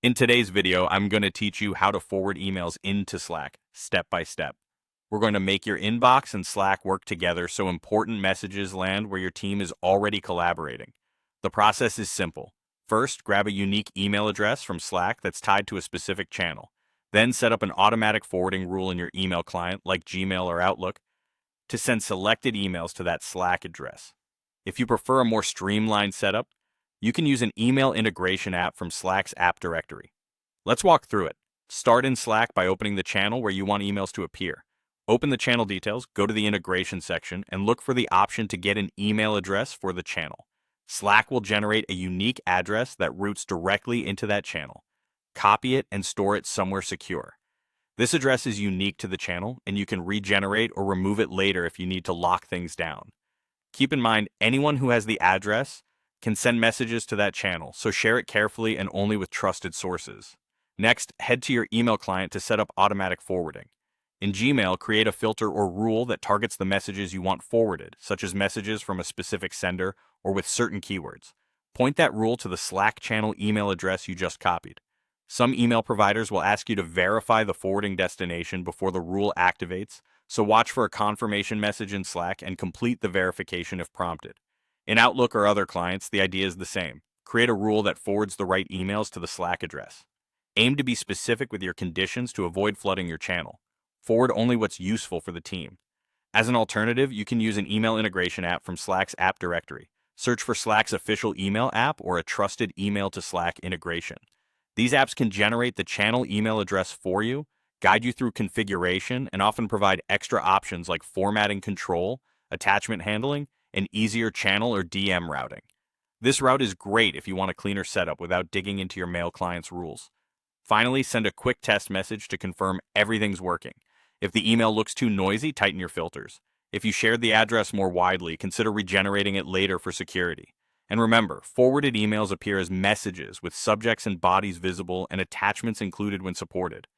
In today's video, I'm going to teach you how to forward emails into Slack, step by step. We're going to make your inbox and Slack work together so important messages land where your team is already collaborating. The process is simple. First, grab a unique email address from Slack that's tied to a specific channel. Then set up an automatic forwarding rule in your email client, like Gmail or Outlook, to send selected emails to that Slack address. If you prefer a more streamlined setup, you can use an email integration app from Slack's app directory. Let's walk through it. Start in Slack by opening the channel where you want emails to appear. Open the channel details, go to the integration section, and look for the option to get an email address for the channel. Slack will generate a unique address that routes directly into that channel. Copy it and store it somewhere secure. This address is unique to the channel, and you can regenerate or remove it later if you need to lock things down. Keep in mind, anyone who has the address can send messages to that channel, so share it carefully and only with trusted sources. Next, head to your email client to set up automatic forwarding. In Gmail, create a filter or rule that targets the messages you want forwarded, such as messages from a specific sender or with certain keywords. Point that rule to the Slack channel email address you just copied. Some email providers will ask you to verify the forwarding destination before the rule activates, so watch for a confirmation message in Slack and complete the verification if prompted. In Outlook or other clients, the idea is the same. Create a rule that forwards the right emails to the Slack address. Aim to be specific with your conditions to avoid flooding your channel. Forward only what's useful for the team. As an alternative, you can use an email integration app from Slack's app directory. Search for Slack's official email app or a trusted email to Slack integration. These apps can generate the channel email address for you, guide you through configuration, and often provide extra options like formatting control, attachment handling, and easier channel or DM routing. This route is great if you want a cleaner setup without digging into your mail client's rules. Finally, send a quick test message to confirm everything's working. If the email looks too noisy, tighten your filters. If you shared the address more widely, consider regenerating it later for security. And remember, forwarded emails appear as messages with subjects and bodies visible and attachments included when supported.